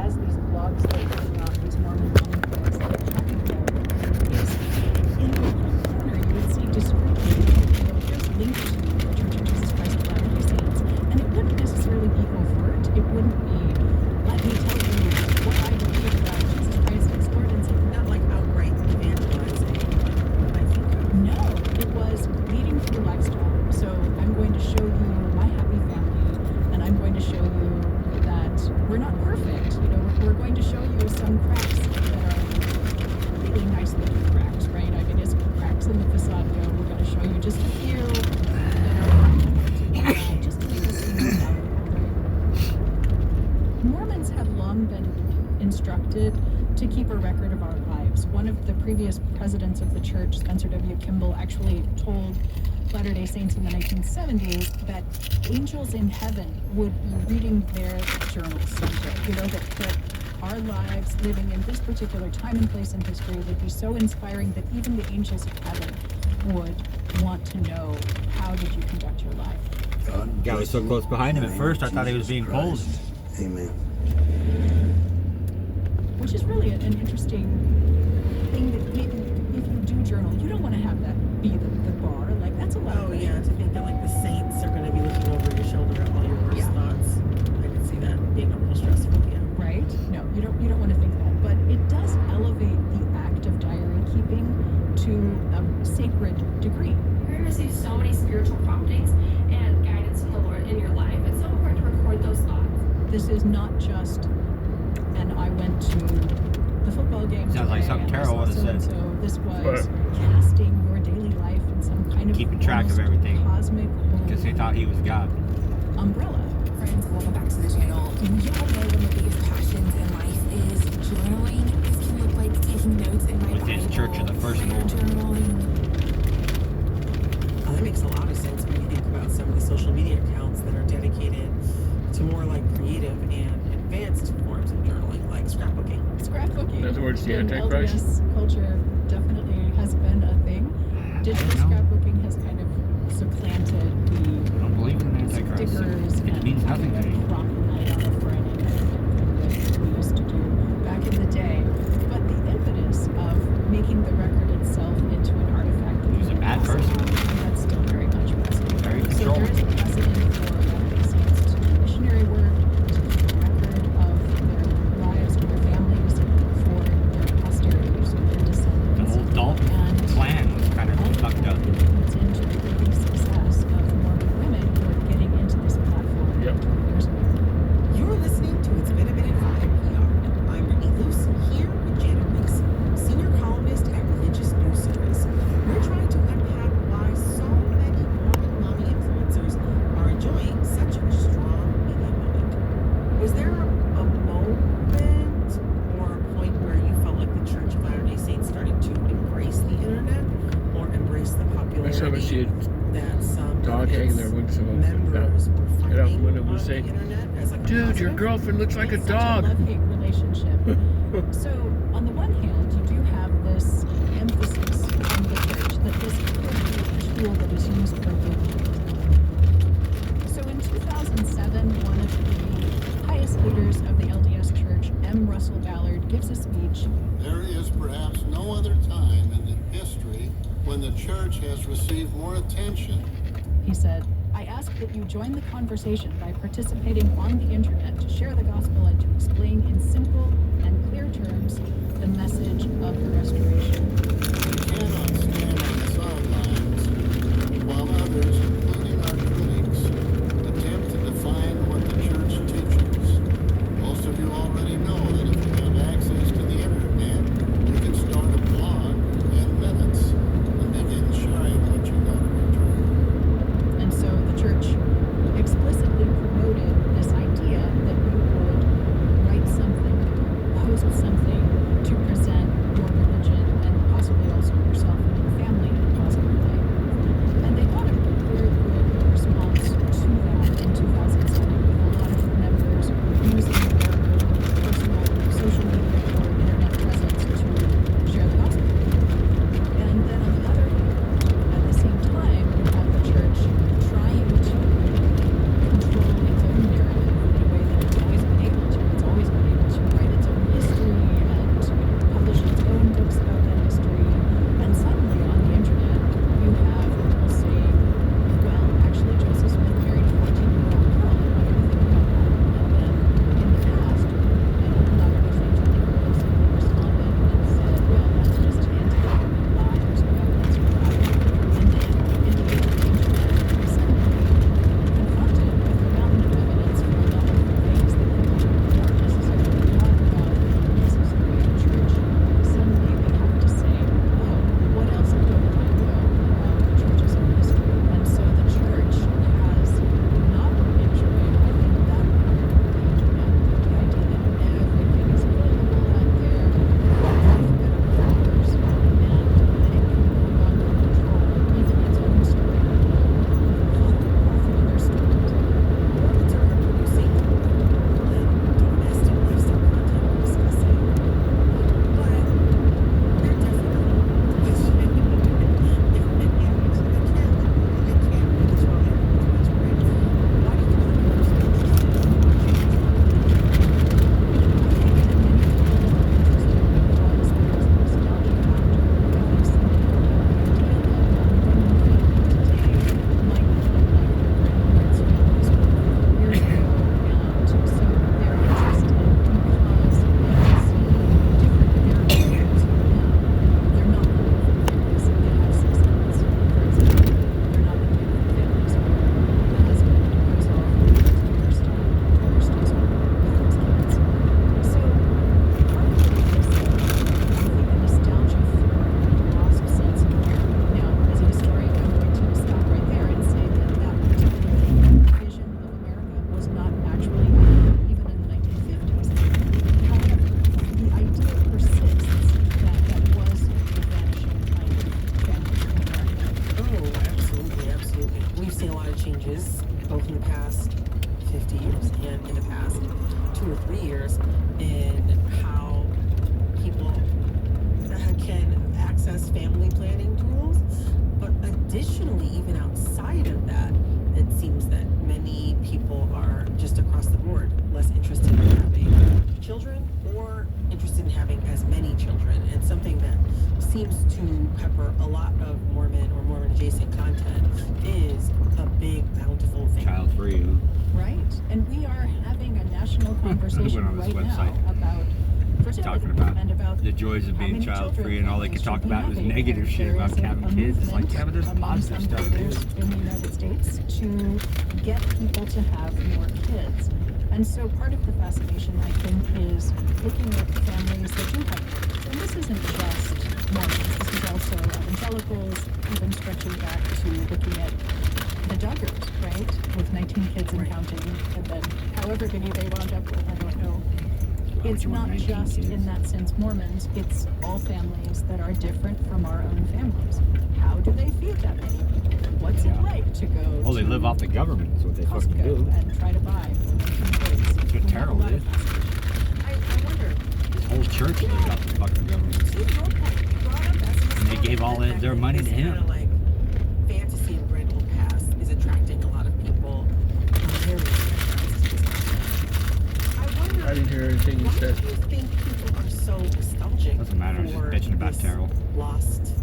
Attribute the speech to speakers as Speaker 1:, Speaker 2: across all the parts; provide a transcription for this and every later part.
Speaker 1: as these blogs are going on, these Mormon blogs that are talking about is in the little corner you would see discreetly, here's linked to the Church of Jesus Christ of Latter-day Saints. And it wouldn't necessarily be overt. It wouldn't be, let me tell you what I believe about Jesus Christ as Lord and Savior.
Speaker 2: Not like outright evangelizing, I think.
Speaker 1: No, it was leading through lifestyle. So I'm going to show you my happy family, and I'm going to show you that we're not perfect. We're going to show you some cracks that are really nice looking cracks, right? I mean, as cracks in the facade go, we're going to show you just a few that are practical, just to make us feel valuable, right? Mormons have long been instructed to keep a record of our lives. One of the previous presidents of the church, Spencer W. Kimball, actually told Latter-day Saints in the 1970s that angels in heaven would be reading their journals someday. That our lives living in this particular time and place in history would be so inspiring that even the angels of heaven would want to know, how did you conduct your life?
Speaker 3: God was so close behind him at first, I thought he was being pulled.
Speaker 4: Amen.
Speaker 1: Which is really an interesting thing that maybe if you do journal, you don't want to have that be the bar. Like, that's a lot of
Speaker 2: Oh yeah, to think that like the saints are going to be looking over your shoulder at all your worst thoughts. I can see that being a little stressful. Yeah.
Speaker 1: Right? No, you don't want to think that. But it does elevate the act of diary keeping to a sacred degree.
Speaker 5: You're going to receive so many spiritual promptings and guidance from the Lord in your life. It's so important to record those thoughts.
Speaker 1: This is not just, and I went to the football game.
Speaker 3: Sounds like something Terrell would have said.
Speaker 1: So this was casting your daily life in some kind of
Speaker 3: keeping track of everything.
Speaker 1: Cosmic,
Speaker 3: because they thought he was God.
Speaker 1: Umbrella.
Speaker 6: Friends, welcome back to the channel. You all know one of the biggest passions in life is journaling. This can look like taking notes in my
Speaker 3: With his
Speaker 6: Bible,
Speaker 3: church of the first
Speaker 6: prayer
Speaker 3: Lord.
Speaker 6: journaling.
Speaker 2: That makes a lot of sense when you think about some of the social media accounts that are dedicated to more like creative and advanced forms of journaling, like scrapbooking.
Speaker 1: Scrapbooking.
Speaker 7: In other words, the
Speaker 1: in
Speaker 7: Antichrist.
Speaker 1: LDS culture definitely has been a thing. Digital scrapbooking has kind of supplanted
Speaker 3: I don't believe in the Antichrist.
Speaker 1: stickers
Speaker 3: It means nothing to me.
Speaker 1: crocodile on a Friday that we used to do back in the day. But the impetus of making the record itself into an artifact that
Speaker 3: He's a bad person.
Speaker 1: that's still very much present.
Speaker 3: Very
Speaker 1: So
Speaker 3: controlling.
Speaker 1: there is a precedent for Latter-day Saints to do missionary work, to keep a record of their lives and their families for their posterity, so their
Speaker 3: The
Speaker 1: descendants.
Speaker 3: whole Dalton
Speaker 1: And
Speaker 3: plan was kind of
Speaker 1: all of
Speaker 3: fucked
Speaker 1: that
Speaker 3: up.
Speaker 1: leads into the big success of Mormon women who are getting into this platform 20 years ago.
Speaker 2: You're listening to It's Been a Minute from NPR. I'm Brittany Luce, here with Janet Weeks, senior columnist at Religious News Service. We're trying to unpack why so many Mormon mommy influencers are enjoying such a strong media moment. Was there a moment or a point where you felt like the Church of Latter-day Saints started to embrace the internet or embrace the
Speaker 7: I saw them see
Speaker 2: popularity that some
Speaker 7: dog
Speaker 2: of
Speaker 7: hanging
Speaker 2: its
Speaker 7: there wings of
Speaker 2: members were
Speaker 7: Get out the
Speaker 2: finding
Speaker 7: window
Speaker 2: on
Speaker 7: and
Speaker 2: the
Speaker 7: say,
Speaker 2: internet as like a
Speaker 7: dude, your
Speaker 2: positive?
Speaker 7: girlfriend looks like a
Speaker 1: It's such
Speaker 7: dog.
Speaker 1: a love-hate relationship. So, on the one hand, you do have this emphasis from the church that this could be a tool that is used for good. So, in 2007, one of the highest leaders of the LDS Church, M. Russell Ballard, gives a speech.
Speaker 8: There is perhaps no other time in the history when the church has received more attention.
Speaker 1: He said, I ask that you join the conversation by participating on the internet to share the gospel and to explain in simple and clear terms the message of the restoration.
Speaker 8: We cannot stand on the sidelines while others, including our critics, attempt to define what the church teaches. Most of you already know that if you have access to the internet, you can start a blog in minutes and begin sharing what you got in return.
Speaker 1: And so the church explicitly promoted this idea that you would write
Speaker 2: 3 years in how people can access family planning tools. But additionally, even outside of that, it seems that many people are just across the board less interested in having children or interested in having as many children. And something that seems to pepper a lot of Mormon or Mormon adjacent content is a big, bountiful family.
Speaker 3: Child free.
Speaker 1: Right. And we are having a national conversation
Speaker 3: on this
Speaker 1: right
Speaker 3: website.
Speaker 1: now about fertility
Speaker 3: Talking about
Speaker 1: and about
Speaker 3: the joys of
Speaker 1: how
Speaker 3: being
Speaker 1: many
Speaker 3: child
Speaker 1: children
Speaker 3: free, and all they could
Speaker 1: families
Speaker 3: talk
Speaker 1: should be
Speaker 3: about was
Speaker 1: having.
Speaker 3: negative
Speaker 1: And
Speaker 3: shit
Speaker 1: there
Speaker 3: about
Speaker 1: is
Speaker 3: having
Speaker 1: a
Speaker 3: kids. It's like,
Speaker 1: movement
Speaker 3: yeah, but there's
Speaker 1: among
Speaker 3: positive
Speaker 1: some
Speaker 3: stuff
Speaker 1: voters
Speaker 3: too.
Speaker 1: in the United States to get people to have more kids. And so part of the fascination, I think, is looking at families that do have kids. And this isn't just Mormons. This is also evangelicals, even stretching back to looking at the Duggars, right? With 19 kids and counting, and then however many they wound up with, I don't know.
Speaker 3: Why would
Speaker 1: It's
Speaker 3: you want
Speaker 1: not
Speaker 3: 19
Speaker 1: just
Speaker 3: kids?
Speaker 1: in that sense Mormons, it's all families that are different from our own families. How do they feed that many people? What's it
Speaker 3: Yeah.
Speaker 1: like to go
Speaker 3: Oh, they
Speaker 1: to
Speaker 3: live off the government. That's what they fucking
Speaker 1: Costco
Speaker 3: do.
Speaker 1: and try to buy for 19 kids?
Speaker 3: That's what
Speaker 1: We have a
Speaker 3: Terrell
Speaker 1: lot
Speaker 3: did.
Speaker 1: of fascination.
Speaker 2: I wonder,
Speaker 3: His whole church lives off the fucking government.
Speaker 2: to your point, you brought up as an
Speaker 3: And they gave all
Speaker 2: historian,
Speaker 3: their
Speaker 2: that
Speaker 3: money
Speaker 2: this
Speaker 3: to him.
Speaker 2: kinda like fantasy and rental past is attracting a lot of people. Very attracted to this content. I wonder,
Speaker 4: I didn't hear anything you
Speaker 2: why
Speaker 4: said.
Speaker 2: do you think people are so nostalgic
Speaker 3: Doesn't matter, I'm just
Speaker 2: for
Speaker 3: bitching about
Speaker 2: this
Speaker 3: Terrell.
Speaker 2: lost,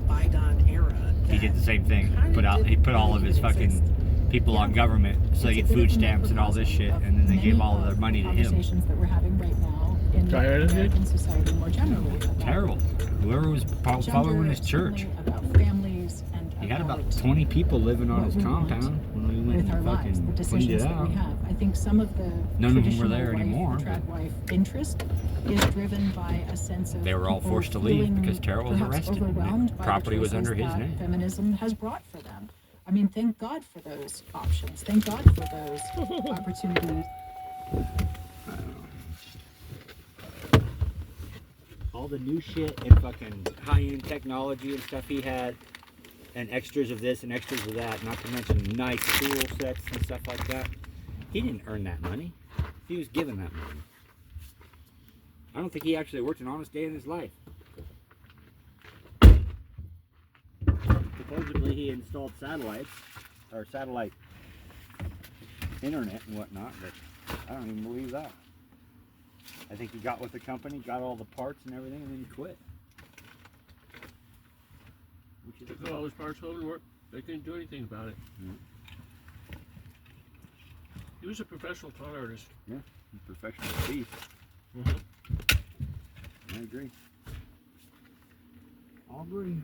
Speaker 2: bygone era?
Speaker 3: He did the
Speaker 2: that
Speaker 3: same thing.
Speaker 2: kinda
Speaker 3: He put all of
Speaker 2: didn't
Speaker 3: his
Speaker 2: even
Speaker 3: fucking
Speaker 2: exist?
Speaker 3: people on
Speaker 1: Yeah.
Speaker 3: government so they
Speaker 1: It's a
Speaker 3: get
Speaker 1: bit
Speaker 3: food
Speaker 1: of a
Speaker 3: stamps and all this shit,
Speaker 1: microcosm
Speaker 3: and then they
Speaker 1: of
Speaker 3: gave all of
Speaker 1: many
Speaker 3: their money to him.
Speaker 1: conversations that we're having right now in
Speaker 4: Tired of it?
Speaker 1: American society more generally. About
Speaker 3: Terrible. Whoever was following his
Speaker 1: gender,
Speaker 3: church.
Speaker 1: certainly about families and
Speaker 3: He had about
Speaker 1: about
Speaker 3: 20 people living on
Speaker 1: what
Speaker 3: his
Speaker 1: we want
Speaker 3: compound when we went
Speaker 1: with our
Speaker 3: and
Speaker 1: lives, the
Speaker 3: fucking cleaned
Speaker 1: decisions
Speaker 3: it
Speaker 1: that we
Speaker 3: out.
Speaker 1: have. I think some of the
Speaker 3: None of them were
Speaker 1: traditional
Speaker 3: there
Speaker 1: wife
Speaker 3: anymore,
Speaker 1: and trad
Speaker 3: but
Speaker 1: wife interest is driven by a sense of
Speaker 3: they were all
Speaker 1: people
Speaker 3: forced to leave
Speaker 1: feeling
Speaker 3: because Terrell was
Speaker 1: perhaps
Speaker 3: arrested and
Speaker 1: overwhelmed by
Speaker 3: property
Speaker 1: the
Speaker 3: was
Speaker 1: choices
Speaker 3: under his
Speaker 1: that
Speaker 3: name.
Speaker 1: feminism has brought for them. I mean, thank God for those options. Thank God for those opportunities.
Speaker 3: All the new shit and fucking high-end technology and stuff he had, and extras of this and extras of that, not to mention nice tool sets and stuff like that. He didn't earn that money. He was given that money. I don't think he actually worked an honest day in his life. Supposedly he installed satellites, or satellite internet and whatnot, but I don't even believe that. I think he got with the company, got all the parts and everything, and then he quit. Which is
Speaker 4: Took all those parts home and work. They couldn't do anything about it. He was a professional con artist.
Speaker 3: yeah, a professional thief. I agree. I'll agree.